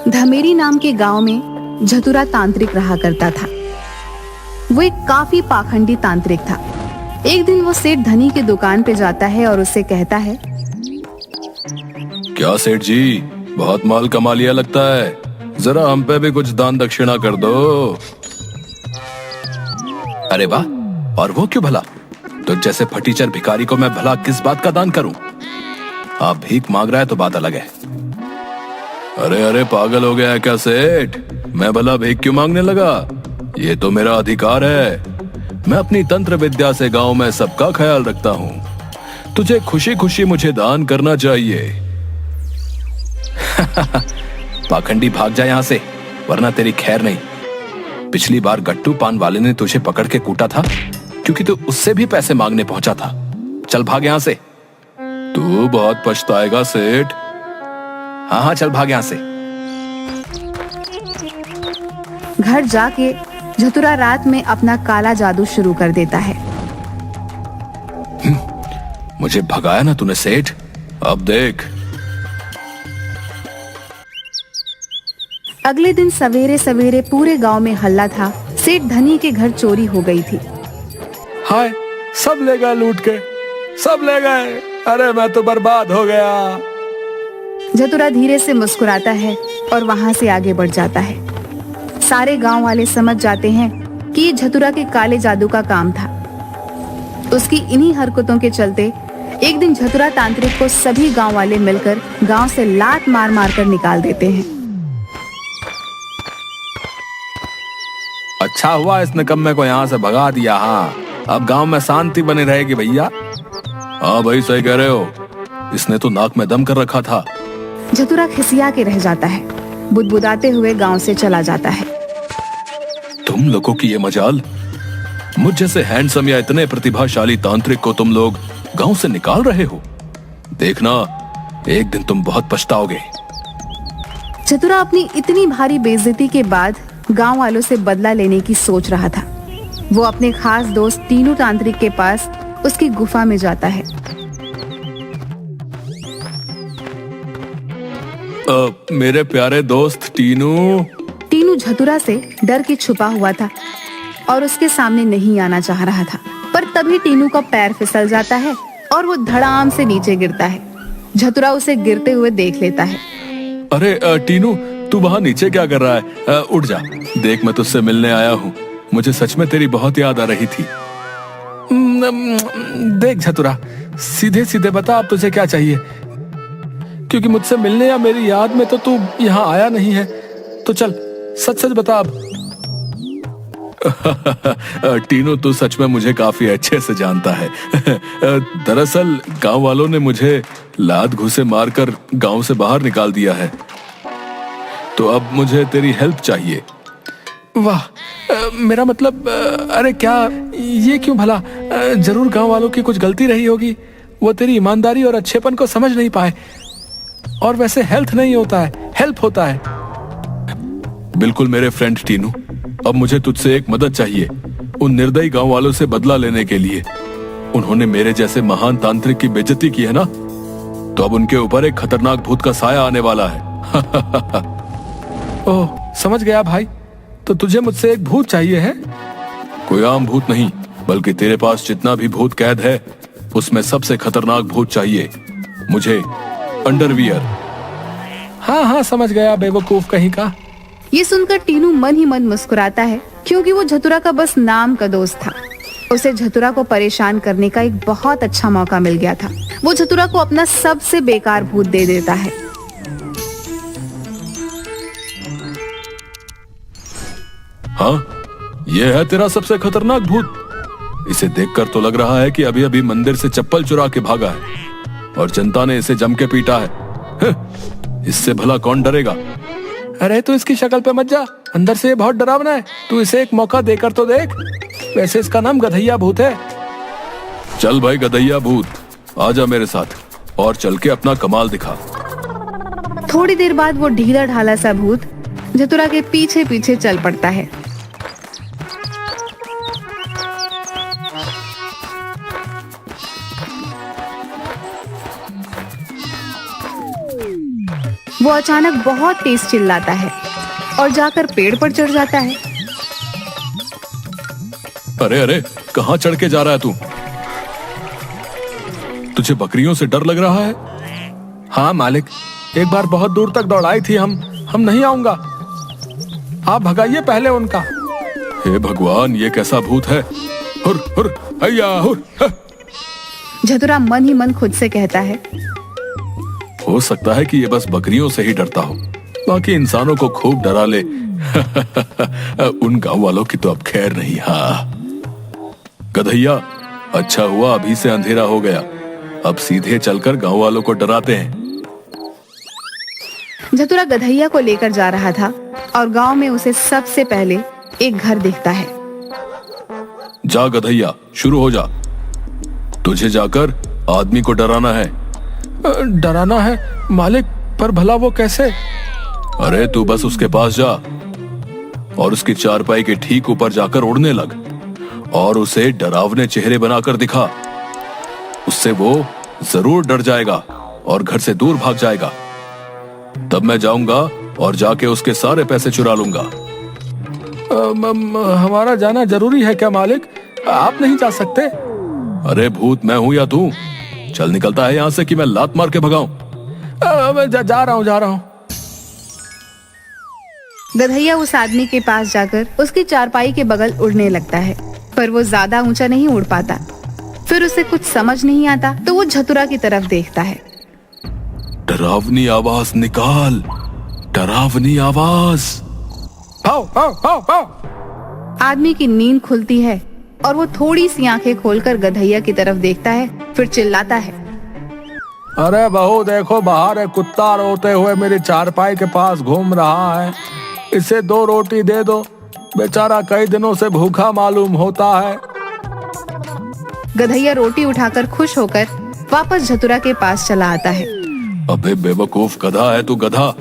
धमेरी नाम के गांव में झतुरा तांत्रिक रहा करता था। वो एक काफी पाखंडी तांत्रिक था। एक दिन वो सेठ धनी के दुकान पे जाता है और उससे कहता है, क्या सेठ जी, बहुत माल कमा लिया लगता है, जरा हम पे भी कुछ दान दक्षिणा कर दो। अरे वाह, और वो क्यों भला? तो जैसे फटीचर भिखारी को मैं भला किस बात का दान करूं? आप भीख मांग रहा है तो बात अलग है। अरे अरे, पागल हो गया है क्या सेठ? मैं भला भीख क्यों मांगने लगा? ये तो मेरा अधिकार है। मैं अपनी तंत्र विद्या से गांव में सबका ख्याल रखता हूं। तुझे खुशी खुशी मुझे दान करना चाहिए। पाखंडी, भाग जा यहां से, वरना तेरी खैर नहीं। पिछली बार गट्टू पान वाले ने तुझे पकड़ के कूटा था क्योंकि तू उससे भी पैसे मांगने पहुंचा था। चल भाग यहां से। तू बहुत पछताएगा सेठ। हाँ हाँ, चल भाग यहां से। घर जाके झतुरा रात में अपना काला जादू शुरू कर देता है। मुझे भगाया ना तूने सेठ, अब देख। अगले दिन सवेरे सवेरे पूरे गांव में हल्ला था। सेठ धनी के घर चोरी हो गई थी। हाय, सब ले गए लूट के, सब ले गए। अरे मैं तो बर्बाद हो गया। झतुरा धीरे से मुस्कुराता है और वहां से आगे बढ़ जाता है। सारे गांव वाले समझ जाते हैं कि ये झतुरा के काले जादू का काम था। उसकी इन्हीं हरकतों के चलते एक दिन झतुरा तांत्रिक को सभी गांव वाले मिलकर गांव से लात मार मार कर निकाल देते हैं। अच्छा हुआ इस निकम्मे को यहाँ से भगा दिया। हाँ, अब गांव में शांति बनी रहेगी भैया। हाँ भाई, सही कह रहे हो। इसने तो नाक में दम कर रखा था। झतुरा खिसिया के रह जाता है, बुदबुदाते हुए गांव से चला जाता है। तुम लोगों की ये मजाल, मुझ जैसे हैंडसम या इतने प्रतिभाशाली तांत्रिक को तुम लोग गांव से निकाल रहे हो। देखना, एक दिन तुम बहुत पछताओगे। झतुरा अपनी इतनी भारी बेइज्जती के बाद गांव वालों से बदला लेने की सोच रहा था। वो अपने खास दोस्त टीनू तांत्रिक के पास उसकी गुफा में जाता है। मेरे प्यारे दोस्त टीनू। टीनू झतुरा से डर के छुपा हुआ था और उसके सामने नहीं आना चाह रहा था, पर तभी टीनू का पैर फिसल जाता है और वो धड़ाम से नीचे गिरता है। झतुरा उसे गिरते हुए देख लेता है। अरे टीनू, तू वहाँ नीचे क्या कर रहा है? उठ जा, देख मैं तुझसे मिलने आया हूँ। मुझे सच में तेरी बहुत याद आ रही थी। देख झतुरा, सीधे सीधे बता अब तुझे क्या चाहिए, क्योंकि मुझसे मिलने या मेरी याद में तो तू यहाँ आया नहीं है। तो चल सच सच बता अब। टीनू, तू सच में मुझे काफी अच्छे से जानता है। दरअसल गांव वालों ने मुझे लात घूंसे मारकर गांव से बाहर निकाल दिया है, तो अब मुझे तेरी हेल्प चाहिए। वाह, मेरा मतलब, अरे क्या ये क्यों भला? जरूर गांव वालों की कुछ गलती रही होगी। वो तेरी ईमानदारी और अच्छेपन को समझ नहीं पाए। और वैसे हेल्थ नहीं होता है, हेल्प होता है। बिल्कुल मेरे फ्रेंड टीनू, अब मुझे तुझसे एक मदद चाहिए। उन निर्दयी गांव वालों से बदला लेने के लिए। उन्होंने मेरे जैसे महान तांत्रिक की बेइज्जती की है ना, तो अब उनके ऊपर एक खतरनाक भूत का साया आने वाला है। ओह, समझ गया भाई। तो तुझे मुझसे एक भूत चाहिए है? कोई आम भूत नहीं, बल्कि तेरे पास जितना भी भूत कैद है उसमें सबसे खतरनाक भूत चाहिए मुझे। अंडरवियर। हाँ हाँ, समझ गया बेवकूफ कहीं का। ये सुनकर टीनू मन ही मन मुस्कुराता है, क्योंकि वो झतुरा का बस नाम का दोस्त था। उसे झतुरा को परेशान करने का एक बहुत अच्छा मौका मिल गया था। वो झतुरा को अपना सबसे बेकार भूत दे देता है। हाँ, ये है तेरा सबसे खतरनाक भूत। इसे देखकर तो लग रहा है कि अभी अभी मंदिर से चप्पल चुरा के भागा है और जनता ने इसे जम के पीटा है। इससे भला कौन डरेगा? अरे तू इसकी शक्ल पे मत जा, अंदर से ये बहुत डरावना है। तू इसे एक मौका देकर तो देख। वैसे इसका नाम गधैया भूत है। चल भाई गधैया भूत, आजा मेरे साथ और चल के अपना कमाल दिखा। थोड़ी देर बाद वो ढीला ढाला सा भूत झतुरा के पीछे पीछे चल पड़ता है। वो वो अचानक बहुत तेज चिल्लाता है और जाकर पेड़ पर चढ़ जाता है। अरे अरे, कहाँ चढ़ के जा रहा है तू? तुझे बकरियों से डर लग रहा है? हाँ मालिक, एक बार बहुत दूर तक दौड़ाई थी। हम नहीं आऊंगा, आप भगाइए पहले उनका। हे भगवान, ये कैसा भूत है? हुर हुर हैया हुर। झतुरा मन ही मन खुद से कहता है, हो सकता है कि ये बस बकरियों से ही डरता हो, बाकी इंसानों को खूब डरा ले। उन गांव वालों की तो अब खैर नहीं। हाँ गधैया, अच्छा हुआ अभी से अंधेरा हो गया, अब सीधे चलकर गांव वालों को डराते हैं। झतुरा गधैया को लेकर जा रहा था और गांव में उसे सबसे पहले एक घर दिखता है। जा गधैया, शुरू हो जा। तुझे जाकर आदमी को डराना है। डराना है मालिक, पर भला वो कैसे? अरे तू बस उसके पास जा और उसकी चारपाई के ठीक ऊपर जाकर उड़ने लग और उसे डरावने चेहरे बनाकर दिखा। उससे वो जरूर डर जाएगा और घर से दूर भाग जाएगा। तब मैं जाऊंगा और जाके उसके सारे पैसे चुरा लूंगा। हमारा जाना जरूरी है क्या मालिक? आप नहीं जा सकते? अरे भूत मैं हूं या तू? चल निकलता है यहां से कि मैं लात मार के भगाऊं। मैं जा रहा हूं। गधैया उस आदमी के पास जाकर उसकी चारपाई के बगल उड़ने लगता है, पर वो ज्यादा ऊंचा नहीं उड़ पाता। फिर उसे कुछ समझ नहीं आता तो वो झतुरा की तरफ देखता है। डरावनी आवाज निकाल, डरावनी आवाज। पाओ पाओ पाओ पाओ। आदमी की नींद खुलती है और वो थोड़ी सी आंखें खोलकर गधैया की तरफ देखता है, फिर चिल्लाता है, अरे बहू देखो, बाहर एक कुत्ता रोते हुए मेरी चारपाई के पास घूम रहा है। इसे 2 रोटी दे दो, बेचारा कई दिनों से भूखा मालूम होता है। गधैया रोटी उठाकर खुश होकर वापस झतुरा के पास चला आता है। अबे बेवकूफ गधा है तू, गधा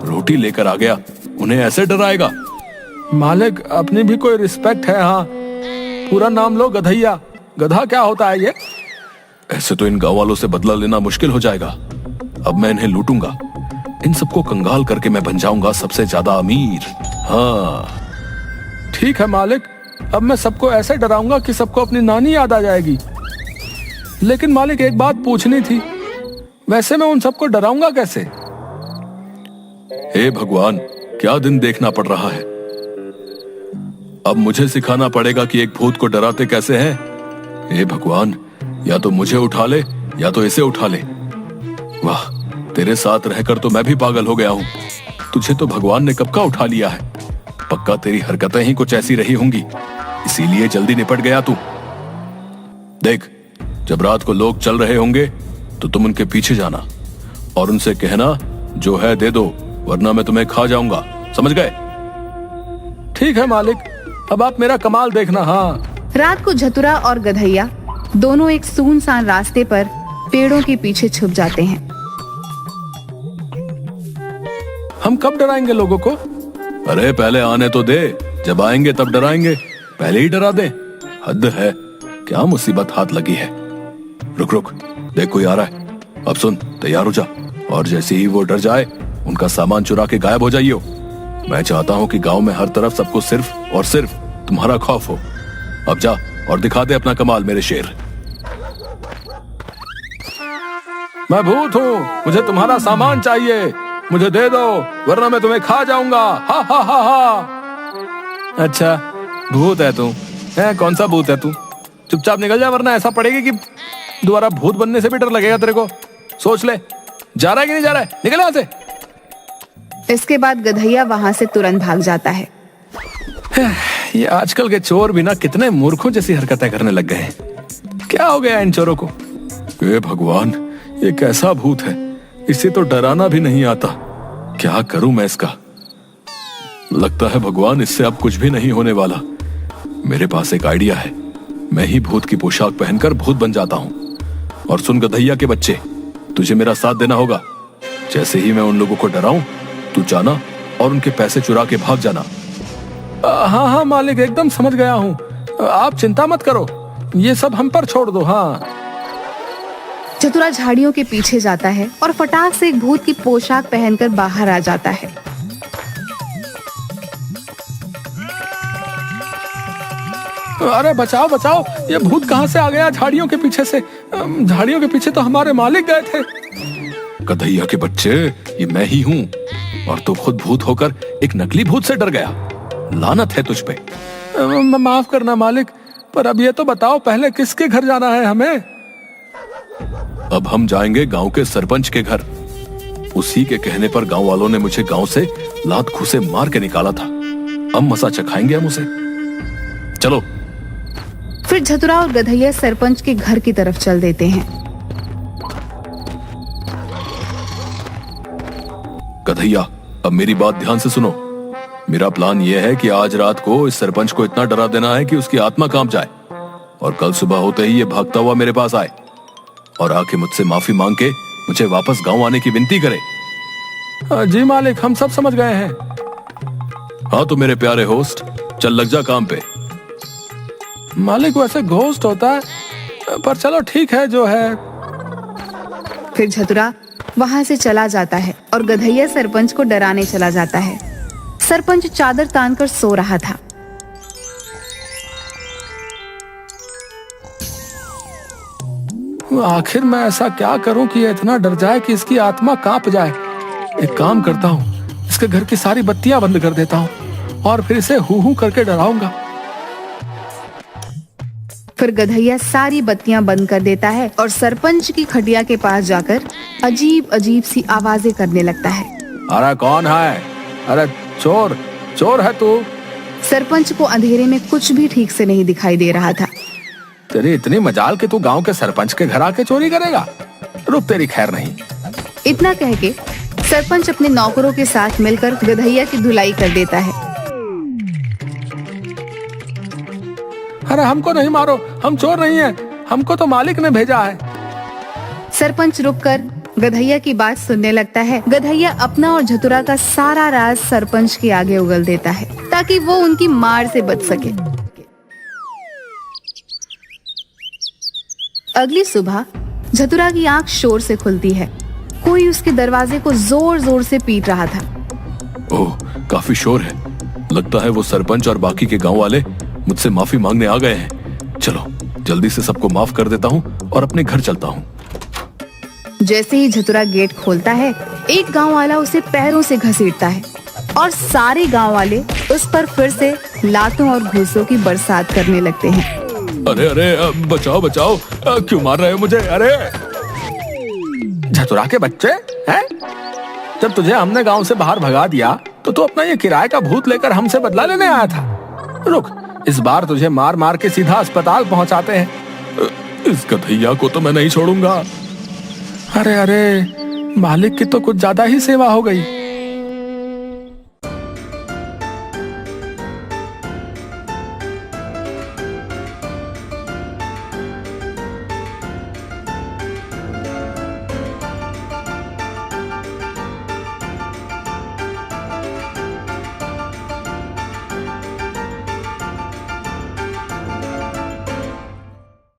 रोटी लेकर आ गया, उन्हें ऐसे डराएगा? मालिक, अपनी भी कोई रिस्पेक्ट है। हाँ, पूरा नाम लो गधैया। गधा क्या होता है ये? ऐसे तो इन गांव वालों से बदला लेना मुश्किल हो जाएगा। अब मैं इन्हें लूटूंगा, इन सबको कंगाल करके मैं बन जाऊंगा सबसे ज्यादा अमीर। हाँ ठीक है मालिक, अब मैं सबको ऐसे डराऊंगा कि सबको अपनी नानी याद आ जाएगी। लेकिन मालिक, एक बात पूछनी थी, वैसे मैं उन सबको डराऊंगा कैसे? हे भगवान, क्या दिन देखना पड़ रहा है। अब मुझे सिखाना पड़ेगा कि एक भूत को डराते कैसे हैं। हे भगवान, या तो मुझे उठा ले या तो इसे उठा ले। वाह, तेरे साथ रहकर तो मैं भी पागल हो गया हूँ। तुझे तो भगवान ने कब का उठा लिया है। पक्का तेरी हरकतें ही कुछ ऐसी रही होंगी, इसीलिए जल्दी निपट गया तू। देख, जब रात को लोग चल रहे होंगे तो तुम उनके पीछे जाना और उनसे कहना जो है दे दो, वरना मैं तुम्हें खा जाऊंगा, समझ गए? ठीक है मालिक, अब आप मेरा कमाल देखना। हाँ। रात को झतुरा और गधैया दोनों एक सुनसान रास्ते पर पेड़ों के पीछे छुप जाते हैं। हम कब डराएंगे लोगों को? अरे पहले आने तो दे, जब आएंगे तब डराएंगे, पहले ही डरा दे। हद है, क्या मुसीबत हाथ लगी है। रुक रुक, देख कोई आ रहा है। अब सुन, तैयार हो जा और जैसे ही वो डर जाए उनका सामान चुरा के गायब हो जाइयो। मैं चाहता हूँ कि गांव में हर तरफ सबको सिर्फ और सिर्फ तुम्हारा खौफ हो। अब जा और दिखा दे अपना कमाल मेरे शेर। मैं भूत हूँ, मुझे तुम्हारा सामान चाहिए, मुझे दे दो वरना मैं तुम्हें खा जाऊंगा। हा हा हा हा। अच्छा, भूत है तू? कौन सा भूत है तू? चुपचाप निकल जा, वरना ऐसा पड़ेगा कि दोबारा भूत बनने से भी डर लगेगा तेरे को। सोच ले, जा रहा है कि नहीं जा रहा है? निकल यहाँ से। इसके बाद गधैया वहां से तुरंत भाग जाता है। ये आजकल के चोर भी ना कितने मूर्खों जैसी हरकतें करने लग गए हैं। क्या हो गया इन चोरों को? हे भगवान, ये कैसा भूत है, इसे तो डराना भी नहीं आता। क्या करूं मैं इसका? लगता है भगवान, इससे अब कुछ भी नहीं होने वाला। मेरे पास एक आइडिया है, मैं ही भूत की पोशाक पहनकर भूत बन जाता हूँ। और सुन गधैया के बच्चे, तुझे मेरा साथ देना होगा। जैसे ही मैं उन लोगों को डराऊं, तू जाना और उनके पैसे चुरा के भाग जाना। हाँ हाँ मालिक, एकदम समझ गया हूँ। आप चिंता मत करो, ये सब हम पर छोड़ दो। हाँ। चतुरा झाड़ियों के पीछे जाता है और फटाक से एक भूत की पोशाक पहनकर बाहर आ जाता है। अरे बचाओ बचाओ, ये भूत कहाँ से आ गया झाड़ियों के पीछे से? झाड़ियों के पीछे तो हमारे मालिक गए थे। गधैया के बच्चे, ये मैं ही हूँ, और तू खुद भूत होकर एक नकली भूत से डर गया। लानत है तुझ पे। माफ करना मालिक, पर अब ये तो बताओ पहले किसके घर जाना है हमें? अब हम जाएंगे गांव के सरपंच के घर। उसी के कहने पर गांव वालों ने मुझे गांव से लात घूसे मार के निकाला था। अब मसा चखाएंगे हम उसे। चलो। फिर चतुरा और गधैया सरपंच के घर की तरफ चल देते हैं। गधैया, अब मेरी बात ध्यान से सुनो। मेरा प्लान यह है कि आज रात को इस सरपंच को इतना डरा देना है कि उसकी आत्मा कांप जाए, और कल सुबह होते ही ये भागता हुआ मेरे पास आए और आके मुझसे माफी मांग के मुझे वापस गांव आने की विनती करे। जी मालिक, हम सब समझ गए हैं। हाँ तो मेरे प्यारे होस्ट, चल लग जा काम पे। मालिक वैसे घोस्ट होता है, पर चलो ठीक है जो है। फिर चतुरा वहां से चला जाता है और गधैया सरपंच को डराने चला जाता है। सरपंच चादर तानकर सो रहा था। आखिर मैं ऐसा क्या करूं कि ये इतना डर जाए कि इसकी आत्मा कांप जाए? एक काम करता हूं, इसके घर की सारी बत्तियां बंद कर देता हूं और फिर इसे हू हू करके डराऊंगा। फिर गधैया सारी बत्तियां बंद कर देता है और सरपंच की खटिया के पास जाकर अजीब अजीब सी आवाजें करने लगता है। अरे कौन है? अरे चोर, चोर है तू? सरपंच को अंधेरे में कुछ भी ठीक से नहीं दिखाई दे रहा था। तेरी इतनी मजाल कि तू गांव के सरपंच के घर आके चोरी करेगा? रुक, तेरी खैर नहीं। इतना कह के सरपंच अपने नौकरों के साथ मिलकर गधैया की धुलाई कर देता है। अरे हमको नहीं मारो, हम चोर नहीं है, हमको तो मालिक ने भेजा है। सरपंच रुककर गधैया की बात सुनने लगता है। गधैया अपना और चतुरा का सारा राज सरपंच के आगे उगल देता है ताकि वो उनकी मार से बच सके। अगली सुबह चतुरा की आंख शोर से खुलती है। कोई उसके दरवाजे को जोर जोर से पीट रहा था। ओह, काफी शोर है। लगता है वो सरपंच और बाकी के गांव वाले मुझसे माफी मांगने आ गए हैं। चलो जल्दी से सबको माफ कर देता हूँ और अपने घर चलता हूँ। जैसे ही चतुरा गेट खोलता है, एक गांव वाला उसे पैरों से घसीटता है और सारे गांव वाले उस पर फिर से लातों और घूसों की बरसात करने लगते हैं। अरे अरे, बचाओ बचाओ, क्यों मार रहे हो मुझे? अरे चतुरा के बच्चे हैं? जब तुझे हमने गांव से बाहर भगा दिया तो तू अपना ये किराए का भूत लेकर हमसे बदला लेने आया था। रुक, इस बार तुझे मार मार के सीधा अस्पताल पहुंचाते हैं। इस गधैया को तो मैं नहीं छोड़ूंगा। अरे अरे, मालिक की तो कुछ ज्यादा ही सेवा हो गई।